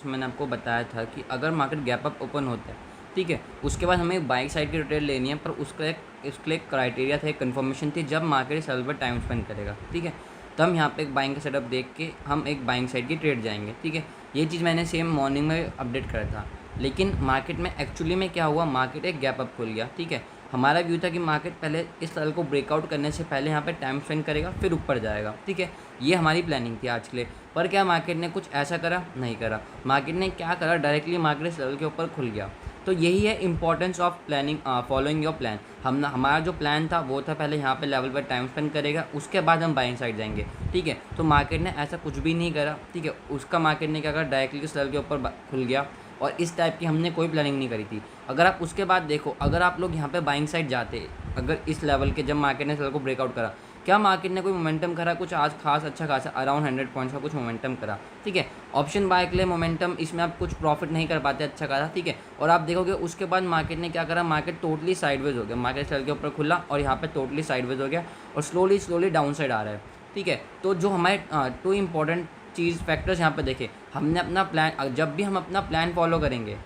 मैंने आपको बताया था कि अगर मार्केट गैप अप ओपन होता है, ठीक है, उसके बाद हमें बाइंग साइड की ट्रेड लेनी है, पर उसके लिए एक क्राइटेरिया था, एक कन्फर्मेशन थी, जब मार्केट सेल पर टाइम स्पेंड करेगा, ठीक है, तो हम यहाँ पे एक बाइंग का सेटअप देख के हम एक बाइंग साइड की ट्रेड जाएंगे, ठीक है। ये चीज़ मैंने सेम मॉर्निंग में अपडेट करा था, लेकिन मार्केट में एक्चुअली में क्या हुआ, मार्केट एक गैप अप खुल गया, ठीक है। हमारा व्यू था कि मार्केट पहले इस लेवल को ब्रेकआउट करने से पहले यहाँ पे टाइम स्पेंड करेगा, फिर ऊपर जाएगा, ठीक है। ये हमारी प्लानिंग थी आज के लिए। पर क्या मार्केट ने कुछ ऐसा करा? नहीं करा। मार्केट ने क्या करा, डायरेक्टली मार्केट इस लेवल के ऊपर खुल गया। तो यही है importance of planning, following your plan. हमारा जो प्लान था वो था पहले यहाँ पे लेवल पर टाइम स्पेंड करेगा, उसके बाद हम बाइंग साइड जाएंगे, ठीक है। तो मार्केट ने ऐसा कुछ भी नहीं करा, ठीक है। उसका मार्केट ने क्या करा, डायरेक्टली इस लेवल के ऊपर खुल गया, और इस टाइप की हमने कोई प्लानिंग नहीं करी थी। अगर आप उसके बाद देखो, अगर आप लोग यहाँ पे बाइंग साइड जाते, अगर इस लेवल के जब मार्केट ने इस लेवल को ब्रेकआउट करा, क्या मार्केट ने कोई मोमेंटम करा? कुछ आज खास अच्छा खासा अराउंड 100 पॉइंट्स का कुछ मोमेंटम करा, ठीक है। ऑप्शन बाय के लिए मोमेंटम, इसमें आप कुछ प्रॉफिट नहीं कर पाते अच्छा खासा, ठीक है। और आप देखोगे उसके बाद मार्केट ने क्या करा, मार्केट टोटली साइडवेज हो गया, मार्केट सेल के ऊपर खुला और यहाँ पे टोटली साइडवेज हो गया और स्लोली डाउन साइड आ रहा है, ठीक है। तो जो हमारे टू इंपॉर्टेंट चीज़ फैक्टर्स यहाँ पे देखे, हमने अपना प्लान, जब भी हम अपना प्लान फॉलो करेंगे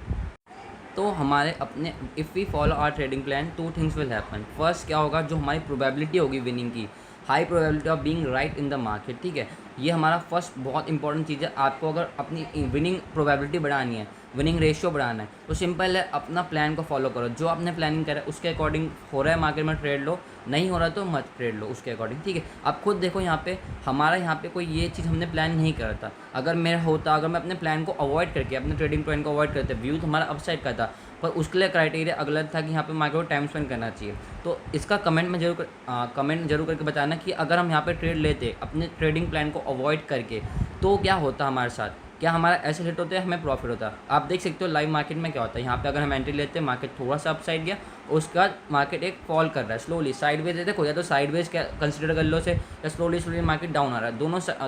तो हमारे अपने, if we follow our trading plan, two things will happen. First क्या होगा, जो हमारी प्रोबेबिलिटी होगी विनिंग की, high probability of being right in the market, ठीक है। ये हमारा फर्स्ट बहुत इंपॉर्टेंट चीज़ है। आपको अगर अपनी विनिंग प्रोबेबिलिटी बढ़ानी है, विनिंग रेशियो बढ़ाना है, तो सिंपल है, अपना प्लान को फॉलो करो। जो आपने प्लानिंग करा है उसके अकॉर्डिंग हो रहा है मार्केट में, ट्रेड लो, नहीं हो रहा तो मत ट्रेड लो उसके अकॉर्डिंग, ठीक है। आप खुद देखो यहाँ पे, हमारा यहाँ पे कोई ये चीज़ हमने प्लान नहीं करा था। अगर मेरा होता, अगर मैं अपने प्लान को अवॉइड करके, अपने ट्रेडिंग प्लान को अवॉइड करते, व्यू तो हमारा अपसाइड का था, पर उसके लिए क्राइटेरिया अगला था कि यहाँ पे मार्केट को टाइम स्पेंड करना चाहिए। तो इसका कमेंट जरूर करके बताना कि अगर हम यहाँ पे ट्रेड लेते अपने ट्रेडिंग प्लान को अवॉइड करके, तो क्या होता हमारे साथ, क्या हमारा ऐसे हिट होते हैं, हमें प्रॉफिट होता। आप देख सकते हो लाइव मार्केट में क्या होता है। यहाँ पे अगर हम एंट्री लेते हैं, मार्केट थोड़ा सा अपसाइड गया, उसके बाद मार्केट एक फॉल कर रहा है स्लोली, साइडवेज है, देखो, या तो साइडवेज क्या कंसिडर कर लो से, या स्लोली मार्केट डाउन आ रहा है।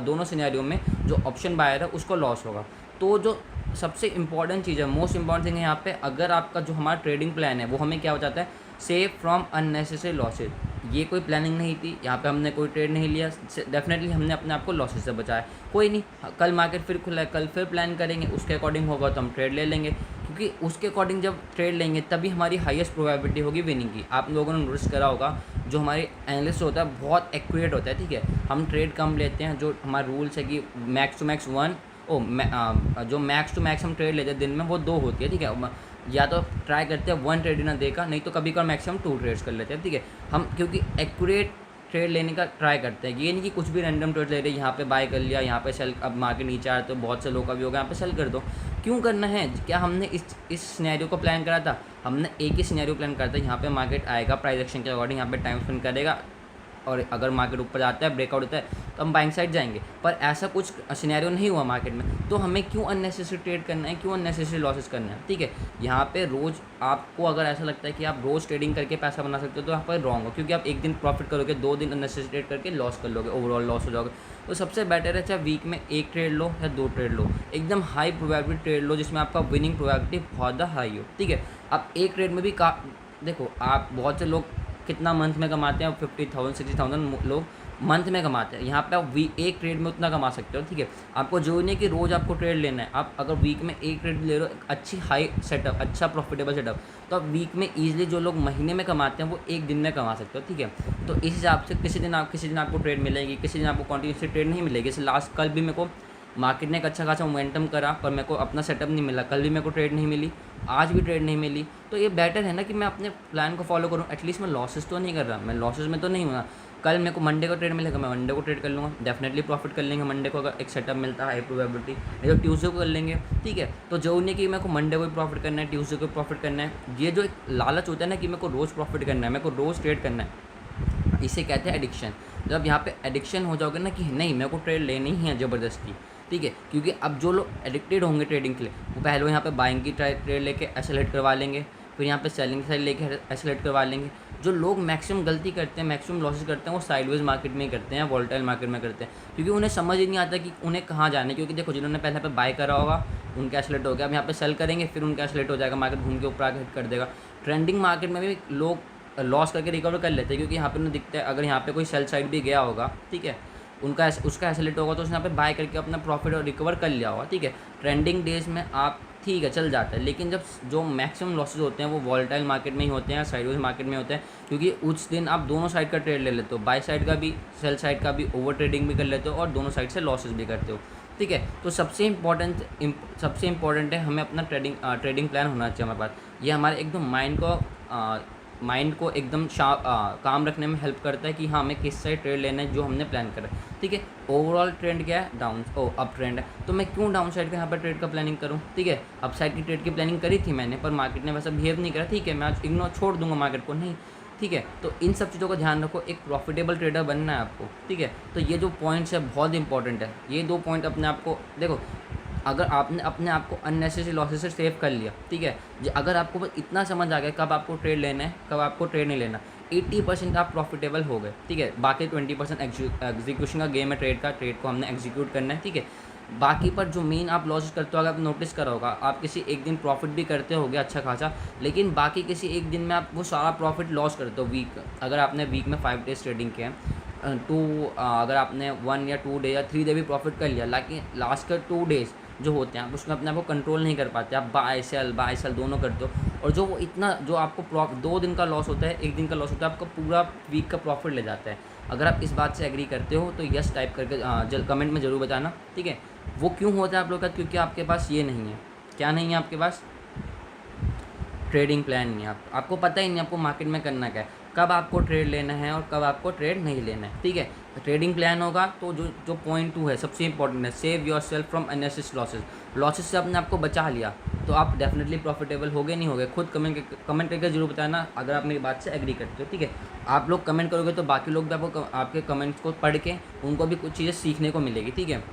दोनों सिनेरियो में जो ऑप्शन बायर है उसको लॉस होगा। तो जो सबसे इंपॉर्टेंट चीज़ है, मोस्ट इंपॉर्टेंट थिंग है यहाँ पे, अगर आपका जो हमारा ट्रेडिंग प्लान है वो हमें क्या बताता है, सेव फ्रॉम अननेसेसरी लॉसेज। ये कोई प्लानिंग नहीं थी, यहाँ पे हमने कोई ट्रेड नहीं लिया, डेफिनेटली हमने अपने आप को लॉसेज से बचाया। कोई नहीं, कल मार्केट फिर खुला है, कल फिर प्लान करेंगे, उसके अकॉर्डिंग होगा तो हम ट्रेड ले लेंगे, क्योंकि उसके अकॉर्डिंग जब ट्रेड लेंगे तभी हमारी हाईएस्ट प्रोबेबिलिटी होगी विनिंग की। आप लोगों ने नोटिस करा होगा, जो हमारे एनालिस्ट होता है बहुत एक्यूरेट होता है, ठीक है। हम ट्रेड कम लेते हैं, जो हमारा रूल्स है कि मैक्स टू मैक्स वन, जो मैक्स टू मैक्स हम ट्रेड लेते हैं दिन में वो 2 होती है, ठीक है। या तो ट्राई करते हैं 1 ट्रेड ना देगा, नहीं तो कभी कभार मैक्सिमम 2 ट्रेड्स कर लेते हैं, ठीक है। हम क्योंकि एक्यूरेट ट्रेड लेने का ट्राई करते हैं, ये नहीं कि कुछ भी रैंडम ट्रेड ले रहे, यहाँ पे बाय कर लिया, यहाँ पे सेल, अब मार्केट नीचे आ रहा तो बहुत से लोग का भी होगा यहाँ पे सेल कर दो। क्यों करना है? क्या हमने इस सिनेरियो को प्लान करा था? हमने एक ही सिनेरियो प्लान करा था, यहाँ पे मार्केट आएगा प्राइस एक्शन के अकॉर्डिंग, यहाँ पे टाइम स्पेंड करेगा, और अगर मार्केट ऊपर जाता है, ब्रेकआउट होता है, तो हम बाइंग साइड जाएंगे। पर ऐसा कुछ सिनेरियो नहीं हुआ मार्केट में, तो हमें क्यों अननेसेसरी ट्रेड करना है, क्यों अननेसेसरी लॉसेस करना है, ठीक है। यहाँ पे रोज़ आपको अगर ऐसा लगता है कि आप रोज़ ट्रेडिंग करके पैसा बना सकते हो, तो यहाँ पर रॉन्ग हो, क्योंकि आप एक दिन प्रॉफिट करोगे, 2 दिन अननेसेसरी ट्रेड करके लॉस कर लोगे, ओवरऑल लॉस हो जाओगे। तो सबसे बेटर है, चाहे वीक में 1 ट्रेड लो या 2 ट्रेड लो, एकदम हाई प्रोबेबिलिटी ट्रेड लो, जिसमें आपका विनिंग प्रोबेबिलिटी बहुत ज़्यादा हाई हो, ठीक है। आप एक ट्रेड में भी देखो, आप बहुत से लोग कितना मंथ में कमाते हैं, 50,000 60,000 लोग मंथ में कमाते हैं। यहाँ पे आप एक ट्रेड में उतना कमा सकते हो, ठीक है। आपको जरूरी नहीं कि रोज़ आपको ट्रेड लेना है। आप अगर वीक में 1 ट्रेड ले रहे हो, अच्छी हाई सेटअप, अच्छा प्रॉफिटेबल सेटअप, तो आप वीक में ईजिली, जो लोग महीने में कमाते हैं वो 1 दिन में कमा सकते हो, ठीक है। तो इस हिसाब से किसी दिन आपको ट्रेड मिलेगी, किसी दिन आपको कॉन्टिन्यूसली ट्रेड नहीं मिलेगी। जैसे लास्ट कल भी मेरे को मार्केट ने एक अच्छा खासा मोमेंटम करा, पर मेरे को अपना सेटअप नहीं मिला, कल भी मेरे को ट्रेड नहीं मिली, आज भी ट्रेड नहीं मिली। तो ये बेटर है ना कि मैं अपने प्लान को फॉलो करूँ, एटलीस्ट मैं लॉसेस तो नहीं कर रहा, मैं लॉसेस में तो नहीं हूँ। कल मेरे को मंडे को ट्रेड मिलेगा, मैं मंडे को ट्रेड कर लूँगा, डेफिनेटली प्रॉफिट कर लेंगे मंडे को, अगर एक सेटअप मिलता है हाई प्रोबेबिलिटी, नहीं तो ट्यूसडे को कर लेंगे, ठीक है। तो जरूरी नहीं कि मेरे को मंडे को भी प्रॉफिट करना है, ट्यूसडे को प्रॉफिट करना है। ये जो एक लालच होता है ना कि मेरे को रोज़ प्रॉफिट करना है, मेरे को रोज़ ट्रेड करना है, इसे कहते हैं एडिक्शन। जब यहाँ पे एडिक्शन हो जाओगे ना कि नहीं मेरे को ट्रेड लेनी ही है ज़बरदस्ती, ठीक है, क्योंकि अब जो लोग एडिक्टेड होंगे ट्रेडिंग के लिए, वो पहले यहाँ पे बाइंग की ट्रेड लेके एसेलेट करवा लेंगे, फिर यहाँ पे सेलिंग साइड लेके एसेलेट करवा लेंगे। जो लोग मैक्सिमम गलती करते हैं, मैक्सिमम लॉसेस करते हैं, वो साइडवेज मार्केट में ही करते हैं, वॉलेटाइल मार्केट में करते हैं, क्योंकि उन्हें समझ ही नहीं आता कि उन्हें कहाँ जाना है। क्योंकि देखो, जिन्होंने पहले पे बाय करा होगा उनका एसेलेट हो गया, अब यहाँ पे सेल करेंगे, फिर उनका एसेलेट हो जाएगा, मार्केट घूम के ऊपर आके हिट कर देगा। ट्रेंडिंग मार्केट में भी लोग लॉस करके रिकवर कर लेते हैं, क्योंकि यहाँ पे उन्हें दिखता है, अगर यहाँ पे कोई सेल साइड भी गया होगा, ठीक है, उनका उसका एसलेट होगा तो उसने यहाँ पे बाय करके अपना प्रॉफिट और रिकवर कर लिया होगा, ठीक है। ट्रेंडिंग डेज में आप ठीक है चल जाता है, लेकिन जब जो मैक्सिमम लॉसेज होते हैं वो वॉलेटाइल मार्केट में ही होते हैं, साइडवेज मार्केट में होते हैं, क्योंकि उस दिन आप दोनों साइड का ट्रेड ले लेते हो, बाय साइड का भी सेल साइड का भी, ओवर ट्रेडिंग भी कर लेते हो और दोनों साइड से लॉसेज भी करते हो, ठीक है। तो सबसे इंपॉर्टेंट है हमें अपना ट्रेडिंग प्लान होना चाहिए हमारे पास। ये हमारे एकदम माइंड को एकदम काम रखने में हेल्प करता है कि हाँ हमें किस साइड ट्रेड लेना है जो हमने प्लान करा है, ठीक है। ओवरऑल ट्रेंड क्या है, अप ट्रेंड है, तो मैं क्यों डाउन साइड का यहाँ पर ट्रेड का प्लानिंग करूँ, ठीक है। अप साइड की ट्रेड की प्लानिंग करी थी मैंने, पर मार्केट ने वैसा बिहेव नहीं करा, ठीक है, मैं आज इग्नोर छोड़ दूंगा मार्केट को, नहीं, ठीक है। तो इन सब चीज़ों का ध्यान रखो, एक प्रॉफिटेबल ट्रेडर बनना है आपको, ठीक है। तो ये जो पॉइंट्स है बहुत इंपॉर्टेंट है, ये 2 पॉइंट अपने आप को देखो। अगर आपने अपने आप को अननेसेसरी लॉसेस से सेव कर लिया, ठीक है, अगर आपको बस इतना समझ आ गया कब आपको ट्रेड लेना है कब आपको ट्रेड नहीं लेना, 80% आप प्रॉफिटेबल हो गए, ठीक है। बाकी 20% एग्जीक्यूशन का गेम है ट्रेड को हमने एग्जीक्यूट करना है, ठीक है। बाकी पर जो मेन आप लॉसेस करते हो, अगर आप नोटिस करा होगा, आप किसी एक दिन प्रॉफिट भी करते होगे अच्छा खासा, लेकिन बाकी किसी एक दिन में आप वो सारा प्रॉफिट लॉस करते हो। अगर आपने वीक में 5 डेज ट्रेडिंग किया है, अगर आपने 1 या 2 डे या 3 डे भी प्रॉफिट कर लिया, लेकिन लास्ट का 2 डेज जो होते हैं आप उसमें अपने आप को कंट्रोल नहीं कर पाते, आप बाय सेल दोनों करते हो, और जो वो इतना जो आपको 2 दिन का लॉस होता है, 1 दिन का लॉस होता है, आपका पूरा वीक का प्रॉफिट ले जाता है। अगर आप इस बात से एग्री करते हो तो यस टाइप करके कमेंट में ज़रूर बताना, ठीक है। वो क्यों होता है आप लोग का, क्योंकि आपके पास ये नहीं है, क्या नहीं है आपके पास, ट्रेडिंग प्लान नहीं है। आपको पता ही नहीं आपको मार्केट में करना क्या है, कब आपको ट्रेड लेना है और कब आपको ट्रेड नहीं लेना है, ठीक है। ट्रेडिंग प्लान होगा तो जो पॉइंट 2 है सबसे इंपॉर्टेंट है, save your self from unnecessary losses से अपने आपको बचा लिया तो आप डेफिनेटली प्रॉफिटेबल होगे नहीं होगे। खुद कमेंट करके जरूर बताना अगर आप मेरी बात से एग्री करते हो, ठीक है। आप लोग कमेंट करोगे तो बाकी लोग भी आपको आपके कमेंट्स को पढ़ के उनको भी कुछ चीज़ें सीखने को मिलेगी, ठीक है।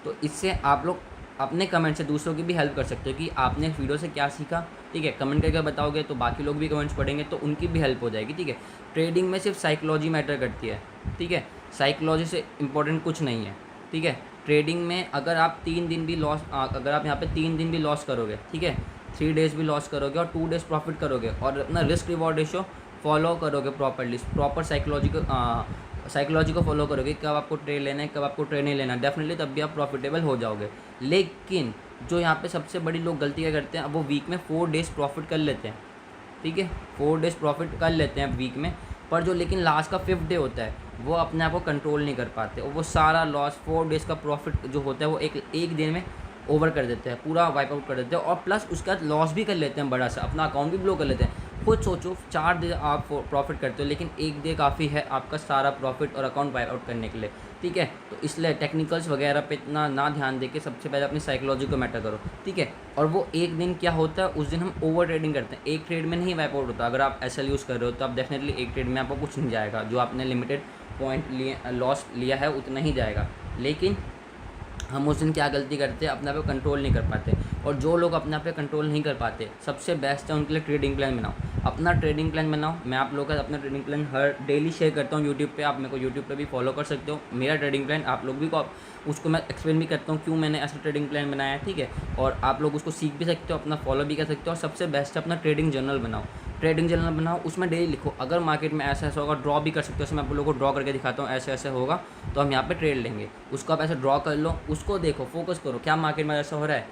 तो इससे आप लोग अपने कमेंट से दूसरों की भी हेल्प कर सकते हो कि आपने इस वीडियो से क्या सीखा, ठीक है। कमेंट करके बताओगे तो बाकी लोग भी कमेंट्स पढ़ेंगे तो उनकी भी हेल्प हो जाएगी, ठीक है। ट्रेडिंग में सिर्फ साइकोलॉजी मैटर करती है, ठीक है, साइकोलॉजी से इम्पोर्टेंट कुछ नहीं है, ठीक है। ट्रेडिंग में अगर आप 3 दिन भी लॉस अगर आप यहाँ पे 3 दिन भी लॉस करोगे, ठीक है, 3 डेज़ भी लॉस करोगे और 2 डेज़ प्रॉफिट करोगे और अपना रिस्क रिवॉर्ड रेशो फॉलो करोगे प्रॉपरली, प्रॉपर साइकोलॉजी को फॉलो करोगे कब आपको ट्रेड लेना है कब आपको ट्रेड नहीं लेना, डेफिनेटली तब भी आप प्रॉफिटेबल हो जाओगे। लेकिन जो यहाँ पे सबसे बड़ी लोग गलती क्या करते हैं, अब वो वीक में 4 डेज़ प्रॉफिट कर लेते हैं, ठीक है, 4 डेज़ प्रॉफिट कर लेते हैं वीक में, पर जो लेकिन लास्ट का 5th डे होता है वो अपने आप को कंट्रोल नहीं कर पाते और वो सारा लॉस 4 डेज़ का प्रॉफिट जो होता है वो एक दिन में ओवर कर देते हैं, पूरा वाइप आउट कर देते हैं और प्लस उसका लॉस भी कर लेते हैं बड़ा सा, अपना अकाउंट भी ब्लो कर लेते हैं। खुद सोचो 4 डे आप प्रॉफिट करते हो लेकिन 1 डे काफ़ी है आपका सारा प्रॉफिट और अकाउंट वाइप आउट करने के लिए, ठीक है। तो इसलिए टेक्निकल्स वगैरह पे इतना ना ध्यान देके सबसे पहले अपनी साइकोलॉजी को मैटर करो, ठीक है। और वो एक दिन क्या होता है, उस दिन हम ओवर ट्रेडिंग करते हैं, एक ट्रेड में नहीं वाइप आउट होता। अगर आप एसएल यूज़ कर रहे हो तो आप डेफिनेटली एक ट्रेड में आपको कुछ नहीं जाएगा, जो आपने लिमिटेड पॉइंट लिए लॉस लिया है उतना ही जाएगा। लेकिन हम उस दिन क्या गलती करते हैं, अपने आप पे कंट्रोल नहीं कर पाते, और जो लोग अपने आप पे कंट्रोल नहीं कर पाते सबसे बेस्ट है उनके लिए ट्रेडिंग प्लान बनाओ, अपना ट्रेडिंग प्लान बनाओ। मैं आप लोगों का अपना ट्रेडिंग प्लान हर डेली शेयर करता हूँ यूट्यूब पे, आप मेरे को यूट्यूब पे भी फॉलो कर सकते हो। मेरा ट्रेडिंग प्लान आप लोग भी को उसको मैं एक्सप्लेन भी करता हूँ क्यों मैंने ऐसा ट्रेडिंग प्लान बनाया है, ठीक है। और आप लोग उसको सीख भी सकते हो, अपना फॉलो भी कर सकते हो। और सबसे बेस्ट है अपना ट्रेडिंग जर्नल बनाओ, ट्रेडिंग जर्नल बनाओ, उसमें डेली लिखो अगर मार्केट में ऐसा ऐसा होगा, ड्रॉ भी कर सकते हो। उसमें आप लोगों को ड्रॉ करके दिखाता हूँ, ऐसे ऐसे होगा तो हम यहाँ पे ट्रेड लेंगे, उसको आप ऐसे ड्रॉ कर लो, उसको देखो, फोकस करो क्या मार्केट में ऐसा हो रहा है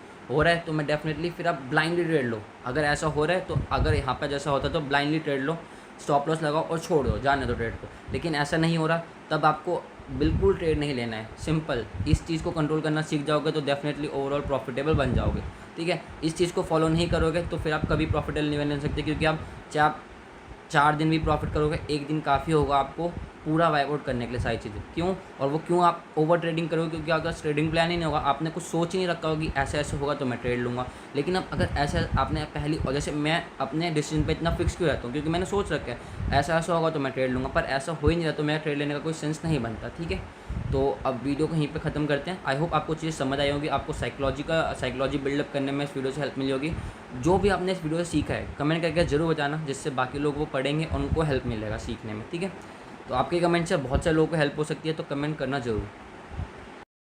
तो मैं डेफिनेटली फिर आप ब्लाइंडली ट्रेड लो। अगर ऐसा हो रहा है तो अगर यहाँ पर जैसा होता है तो ब्लाइंडली ट्रेड लो, स्टॉप लॉस लगाओ और छोड़ दो, जाने दो ट्रेड को। लेकिन ऐसा नहीं हो रहा तब आपको बिल्कुल ट्रेड नहीं लेना है, सिंपल। इस चीज़ को कंट्रोल करना सीख जाओगे तो डेफिनेटली ओवरऑल प्रॉफिटेबल बन जाओगे, ठीक है। इस चीज़ को फॉलो नहीं करोगे तो फिर आप कभी प्रॉफिटेबल नहीं बन सकते, क्योंकि आप चाहे 4 दिन भी प्रॉफिट करोगे, एक दिन काफ़ी होगा आपको पूरा वाइप आउट करने के लिए सारी चीज़ें। क्यों? और वो क्यों आप ओवर ट्रेडिंग करोगे, क्योंकि अगर ट्रेडिंग प्लान ही नहीं होगा, आपने कुछ सोच ही नहीं रखा होगा कि ऐसे ऐसे होगा तो मैं ट्रेड लूँगा। लेकिन अब अगर ऐसा आपने पहली, और जैसे मैं अपने डिसीजन पे इतना फिक्स क्यों रहता हूँ, क्योंकि मैंने सोच रखा है ऐसा ऐसा होगा तो मैं ट्रेड लूँगा, पर ऐसा हो ही नहीं रहा तो मेरा ट्रेड लेने का कोई सेंस नहीं बनता, ठीक है। तो अब वीडियो को यहीं पे ख़त्म करते हैं। आई होप आपको चीज़ समझ आई होगी, आपको साइकोलॉजी बिल्डअप करने में इस वीडियो से हेल्प मिली होगी। जो भी आपने इस वीडियो से सीखा है कमेंट करके ज़रूर बताना, जिससे बाकी लोग वो पढ़ेंगे और उनको हेल्प मिलेगा सीखने में, ठीक है। तो आपके कमेंट से बहुत सारे लोगों को हेल्प हो सकती है, तो कमेंट करना ज़रूर।